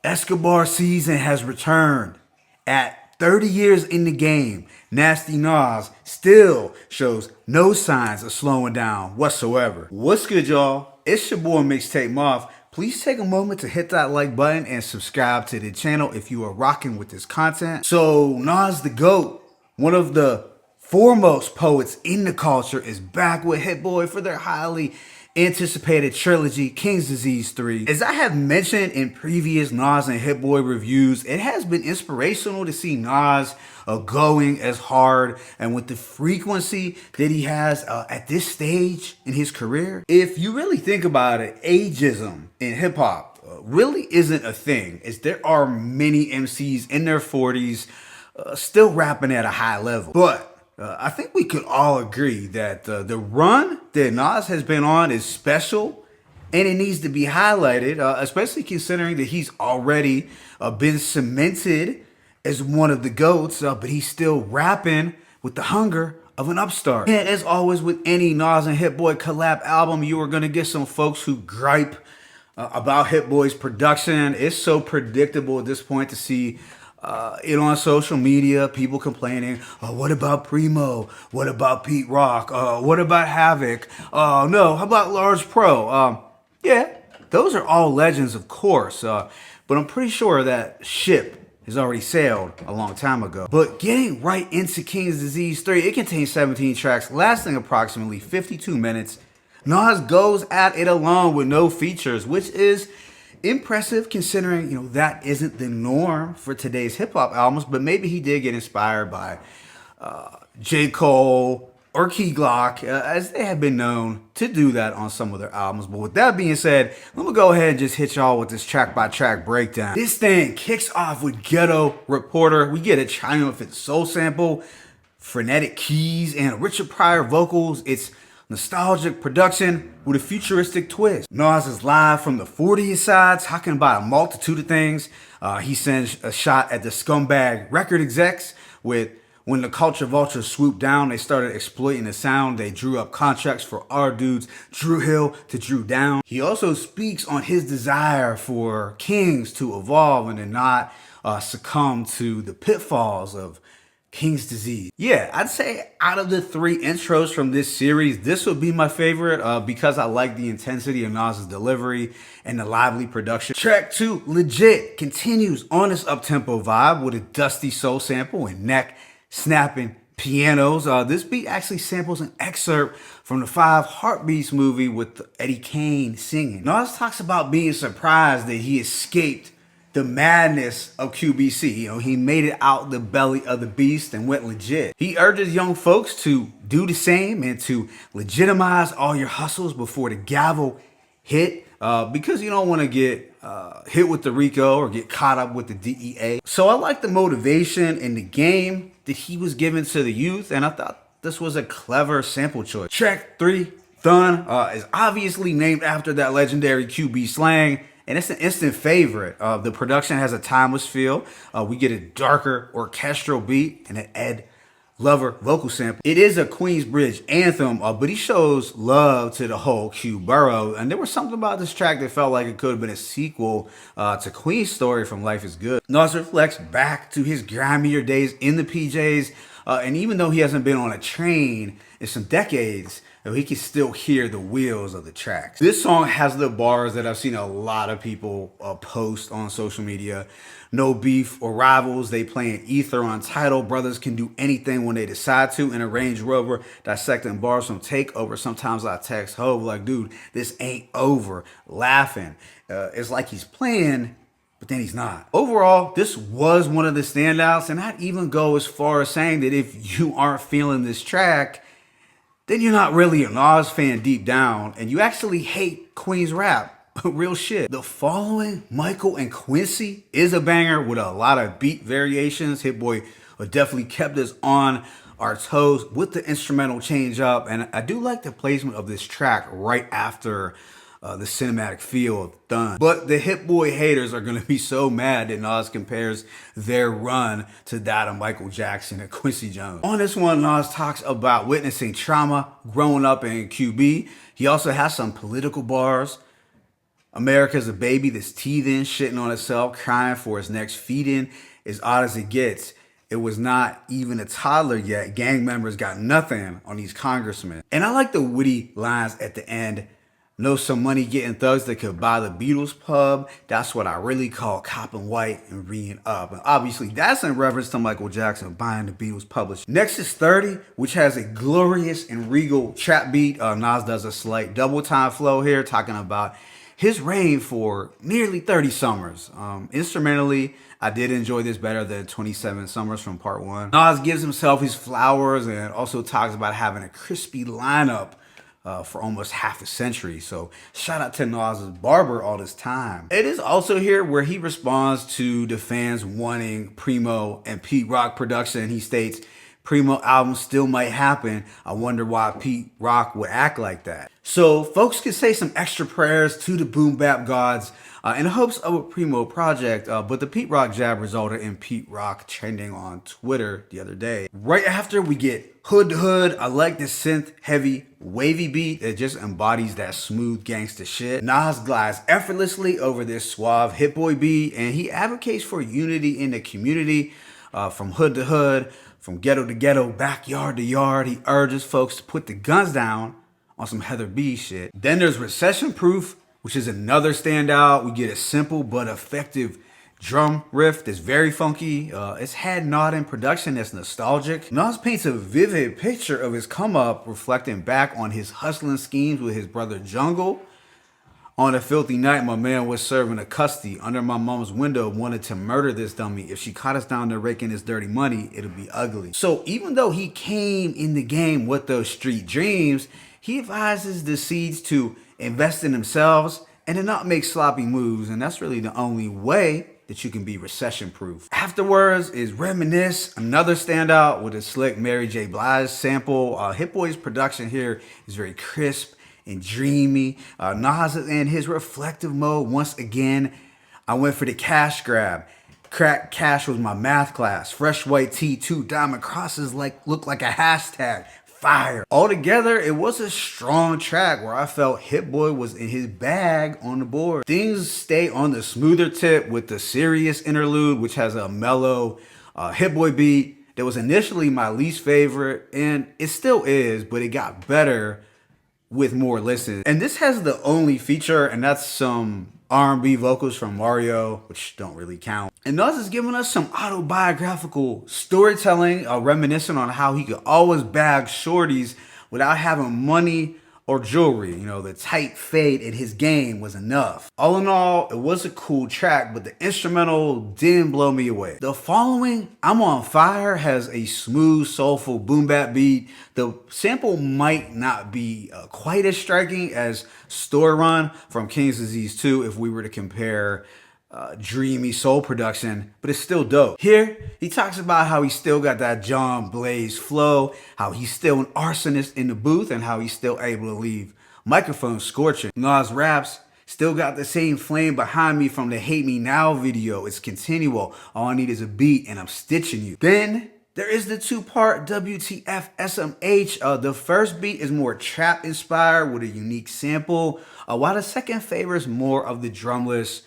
Escobar season has returned. At 30 years in the game, Nasty Nas still shows no signs of slowing down whatsoever. What's good, y'all? It's your boy Mixtape Moth. Please take a moment to hit that like button and subscribe to the channel if you are rocking with this content. So Nas the GOAT, one of the foremost poets in the culture, is back with Hit-Boy for their highly anticipated trilogy, King's Disease 3. As I have mentioned in previous Nas and Hit-Boy reviews, it has been inspirational to see Nas going as hard and with the frequency that he has at this stage in his career. If you really think about it, ageism in hip-hop really isn't a thing, as there are many MCs in their 40s still rapping at a high level. But I think we could all agree that the run that Nas has been on is special, and it needs to be highlighted, especially considering that he's already been cemented as one of the GOATs, but he's still rapping with the hunger of an upstart. And as always with any Nas and Hit-Boy collab album, you are going to get some folks who gripe about Hit-Boy's production. It's so predictable at this point to see it on social media, people complaining, oh, what about Primo? What about Pete Rock? What about Havoc? No, how about Large Pro? Yeah, those are all legends, of course, but I'm pretty sure that ship has already sailed a long time ago. But getting right into King's Disease 3, it contains 17 tracks lasting approximately 52 minutes. Nas goes at it alone with no features, which is impressive considering, you know, that isn't the norm for today's hip-hop albums, but maybe he did get inspired by J. Cole or Key Glock, as they have been known to do that on some of their albums. But with that being said, let me go ahead and just hit y'all with this track-by-track breakdown. This thing kicks off with Ghetto Reporter. We get a triumphant soul sample, frenetic keys, and Richard Pryor vocals. It's nostalgic production with a futuristic twist. Nas is live from the 40s side, talking about a multitude of things. He sends a shot at the scumbag record execs with when the culture vultures swooped down, they started exploiting the sound. They drew up contracts for our dudes, Drew Hill to Drew Down. He also speaks on his desire for kings to evolve and to not succumb to the pitfalls of King's Disease. Yeah, I'd say out of the three intros from this series, this would be my favorite because I like the intensity of Nas's delivery and the lively production. Track 2, Legit, continues on this up-tempo vibe with a dusty soul sample and neck-snapping pianos. This beat actually samples an excerpt from the 5 Heartbeats movie with Eddie Kane singing. Nas talks about being surprised that he escaped the madness of QBC. You know, he made it out the belly of the beast and went legit. He urges young folks to do the same and to legitimize all your hustles before the gavel hit, because you don't want to get hit with the RICO or get caught up with the DEA. So I like the motivation and the game that he was giving to the youth, and I thought this was a clever sample choice. Track 3, Thun, is obviously named after that legendary QB slang, and it's an instant favorite. The production has a timeless feel. We get a darker orchestral beat and an Ed Lover vocal sample. It is a Queensbridge anthem, but he shows love to the whole Q borough. And there was something about this track that felt like it could have been a sequel to Queen's story from Life is Good. Nas reflects back to his grimier days in the PJs. And even though he hasn't been on a train in some decades, he can still hear the wheels of the tracks. This song has the bars that I've seen a lot of people post on social media. No beef or rivals, they playing ether on title. Brothers can do anything when they decide to. In a Range Rover, dissecting bars from Takeover. Sometimes I text Hov like, dude, this ain't over. Laughing. It's like he's playing, but then he's not. Overall, this was one of the standouts, and I'd even go as far as saying that if you aren't feeling this track, then you're not really a Nas fan deep down, and you actually hate Queen's rap. Real shit. The following, Michael and Quincy, is a banger with a lot of beat variations. Hit-Boy definitely kept us on our toes with the instrumental change up, and I do like the placement of this track right after the cinematic feel of Thun. But the Hit-Boy haters are going to be so mad that Nas compares their run to that of Michael Jackson and Quincy Jones. On this one, Nas talks about witnessing trauma growing up in QB. He also has some political bars. America's a baby that's teething, shitting on itself, crying for its next feeding. As odd as it gets, it was not even a toddler yet. Gang members got nothing on these congressmen. And I like the witty lines at the end. Know some money getting thugs that could buy the Beatles pub. That's what I really call copping white and reading up. And obviously that's in reference to Michael Jackson buying the Beatles published. Next is 30, which has a glorious and regal trap beat. Nas does a slight double time flow here, talking about his reign for nearly 30 summers. Instrumentally, I did enjoy this better than 27 Summers from part 1. Nas gives himself his flowers and also talks about having a crispy lineup for almost half a century. So shout out to Nas's barber all this time. It is also here where he responds to the fans wanting Primo and Pete Rock production. He states, Primo album still might happen. I wonder why Pete Rock would act like that. So folks can say some extra prayers to the boom bap gods in hopes of a Primo project, but the Pete Rock jab resulted in Pete Rock trending on Twitter the other day. Right after we get Hood to Hood. I like this synth heavy wavy beat that just embodies that smooth gangster shit. Nas glides effortlessly over this suave Hit-Boy beat, and he advocates for unity in the community from hood to hood, from ghetto to ghetto, backyard to yard. He urges folks to put the guns down on some Heather B shit. Then there's Recession Proof, which is another standout. We get a simple but effective drum riff that's very funky. It's had nodding production that's nostalgic. Nas paints a vivid picture of his come up, reflecting back on his hustling schemes with his brother Jungle. On a filthy night, my man was serving a custody under my mom's window, wanted to murder this dummy. If she caught us down there raking this dirty money, it'll be ugly. So even though he came in the game with those street dreams, he advises the seeds to invest in themselves and to not make sloppy moves. And that's really the only way that you can be recession proof. Afterwards is Reminisce, another standout with a slick Mary J. Blige sample. Hit-Boy's production here is very crisp and dreamy. Nas is in his reflective mode once again. I went for the cash grab. Crack cash was my math class. Fresh white tee, 2 diamond crosses look like a hashtag. Fire. Altogether, it was a strong track where I felt Hit-Boy was in his bag on the board. Things stay on the smoother tip with the serious interlude, which has a mellow Hit-Boy beat that was initially my least favorite, and it still is, but it got better with more listens. And this has the only feature, and that's some R&B vocals from Mario, which don't really count. And Nas is giving us some autobiographical storytelling, reminiscing on how he could always bag shorties without having money or jewelry. You know, the tight fade in his game was enough. All in all, it was a cool track, but the instrumental didn't blow me away. The following, I'm on Fire, has a smooth, soulful boom bap beat. The sample might not be quite as striking as Story Run from King's Disease 2 if we were to compare dreamy soul production, but it's still dope. Here, he talks about how he still got that John Blaze flow, how he's still an arsonist in the booth, and how he's still able to leave microphones scorching. Nas raps, still got the same flame behind me from the Hate Me Now video. It's continual. All I need is a beat and I'm stitching you. Then there is the 2-part WTF SMH. The first beat is more trap inspired with a unique sample, while the second favors more of the drumless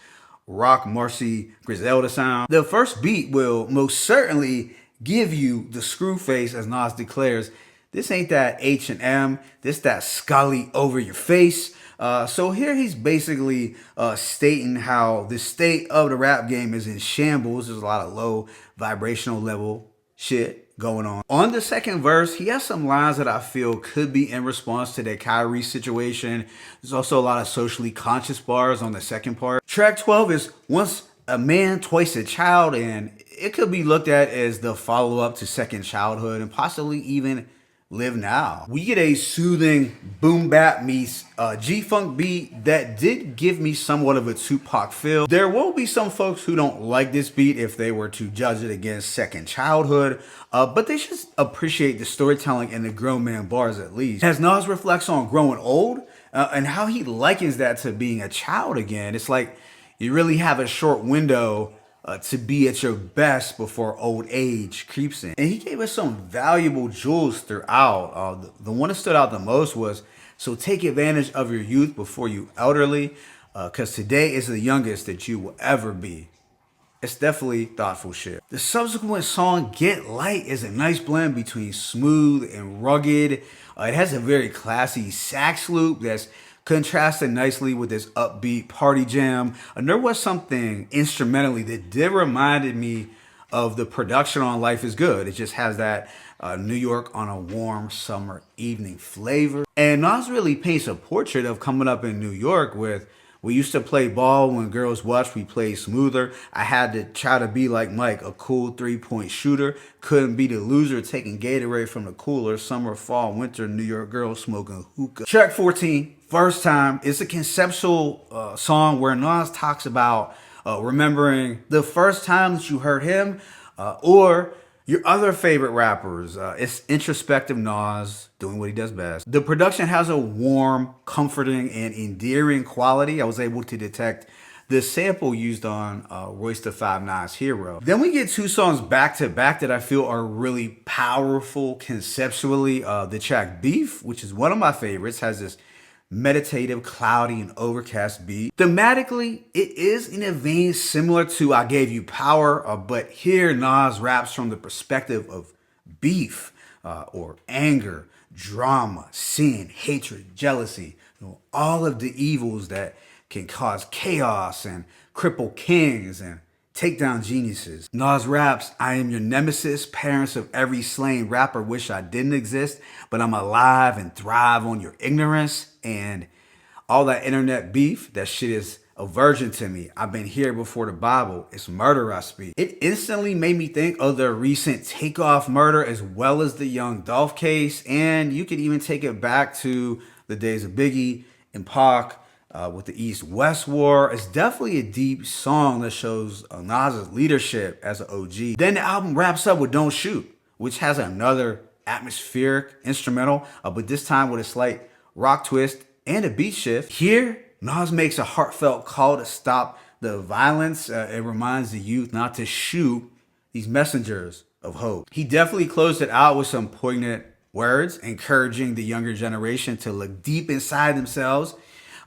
Rock Marcy Griselda sound. The first beat will most certainly give you the screw face, as Nas declares, this ain't that H&M, this that Scully over your face. So here he's basically stating how the state of the rap game is in shambles. There's a lot of low vibrational level shit going on. On the second verse, he has some lines that I feel could be in response to the Kyrie situation. There's also a lot of socially conscious bars on the second part. Track 12 is Once a Man, Twice a Child, and it could be looked at as the follow-up to Second Childhood and possibly even Live Now. We get a soothing boom bap meets G-Funk beat that did give me somewhat of a Tupac feel. There will be some folks who don't like this beat if they were to judge it against Second Childhood, but they should appreciate the storytelling and the grown man bars at least. As Nas reflects on growing old and how he likens that to being a child again, it's like you really have a short window to be at your best before old age creeps in. And he gave us some valuable jewels throughout. The one that stood out the most was, so take advantage of your youth before you elderly. because today is the youngest that you will ever be. It's definitely thoughtful shit. The subsequent song, Get Light, is a nice blend between smooth and rugged. It has a very classy sax loop that's contrasted nicely with this upbeat party jam. And there was something instrumentally that did reminded me of the production on Life is Good. It just has that New York on a warm summer evening flavor. And Nas really paints a portrait of coming up in New York with, we used to play ball when girls watched, we played smoother. I had to try to be like Mike, a cool 3-point shooter. Couldn't be the loser taking Gatorade from the cooler. Summer, fall, winter, New York girls smoking hookah. Track 14, First Time, is a conceptual song where Nas talks about remembering the first time that you heard him or your other favorite rappers. It's introspective Nas doing what he does best. The production has a warm, comforting, and endearing quality. I was able to detect the sample used on Royce da 5'9's Hero. Then we get two songs back to back that I feel are really powerful conceptually. The track Beef, which is one of my favorites, has this meditative, cloudy, and overcast beat. Thematically, it is in a vein similar to I Gave You Power, but here Nas raps from the perspective of beef or anger, drama, sin, hatred, jealousy, all of the evils that can cause chaos and cripple kings and take down geniuses. Nas raps, I am your nemesis, parents of every slain rapper wish I didn't exist, but I'm alive and thrive on your ignorance. And all that internet beef, that shit is a virgin to me. I've been here before the Bible. It's murder I speak. It instantly made me think of the recent Takeoff murder as well as the Young Dolph case. And you could even take it back to the days of Biggie and Pac with the East-West War. It's definitely a deep song that shows Nas's leadership as an OG. Then the album wraps up with Don't Shoot, which has another atmospheric instrumental, but this time with a slight rock twist and a beat shift. Here, Nas makes a heartfelt call to stop the violence. It reminds the youth not to shoot these messengers of hope. He definitely closed it out with some poignant words, encouraging the younger generation to look deep inside themselves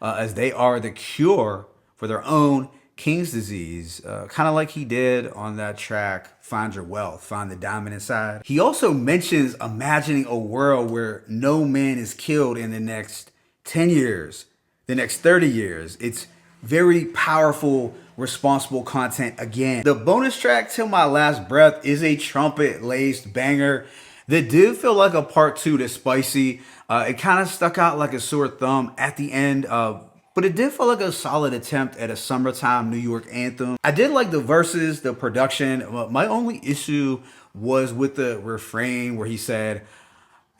as they are the cure for their own King's disease, kind of like he did on that track, Find Your Wealth, Find the Diamond Inside. He also mentions imagining a world where no man is killed in the next 10 years, the next 30 years. It's very powerful, responsible content again. The bonus track, Till My Last Breath, is a trumpet-laced banger that did feel like a part two to Spicy. It kind of stuck out like a sore thumb at the end of, but it did feel like a solid attempt at a summertime New York anthem. I did like the verses, the production. My only issue was with the refrain where he said,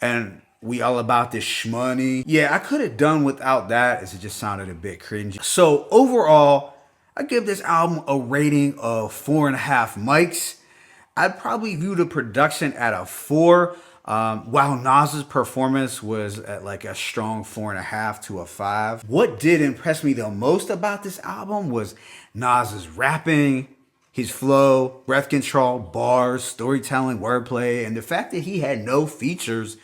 and we all about this shmoney. Yeah, I could have done without that as it just sounded a bit cringy. So overall, I give this album a rating of 4.5 mics. I'd probably view the production at a 4. While Nas's performance was at like a strong 4.5 to a 5. What did impress me the most about this album was Nas's rapping, his flow, breath control, bars, storytelling, wordplay, and the fact that he had no features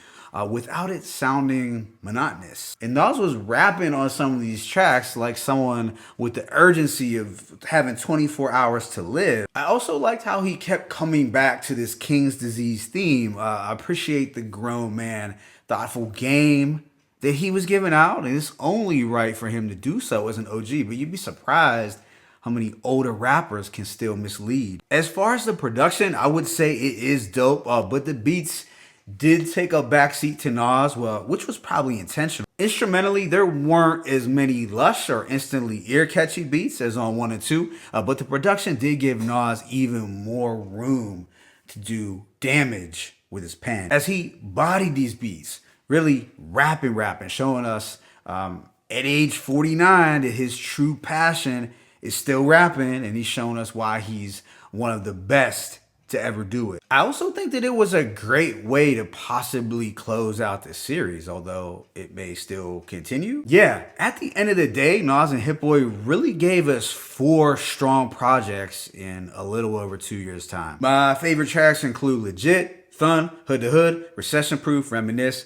without it sounding monotonous. And Nas was rapping on some of these tracks like someone with the urgency of having 24 hours to live. I also liked how he kept coming back to this King's disease theme. I appreciate the grown man, thoughtful game that he was giving out, and it's only right for him to do so as an OG, but you'd be surprised how many older rappers can still mislead. As far as the production, I would say it is dope, but the beats did take a backseat to Nas, well, which was probably intentional. Instrumentally, there weren't as many lush or instantly ear-catchy beats as on 1 and 2, but the production did give Nas even more room to do damage with his pen as he bodied these beats, really rapping, showing us at age 49 that his true passion is still rapping, and he's showing us why he's one of the best to ever do it. I also think that it was a great way to possibly close out the series, although it may still continue. Yeah, at the end of the day, Nas and Hit-Boy really gave us 4 strong projects in a little over 2 years' time. My favorite tracks include Legit, Thun, Hood to Hood, Recession Proof, Reminisce.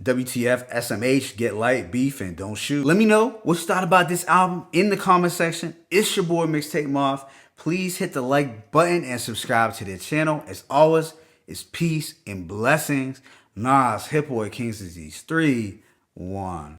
WTF, SMH, Get Light, Beef, and Don't Shoot. Let me know what you thought about this album in the comment section. It's your boy Mixtape Moth. Please hit the like button and subscribe to the channel. As always, it's peace and blessings. Nas, Hit-Boy, King's Disease 3, 1.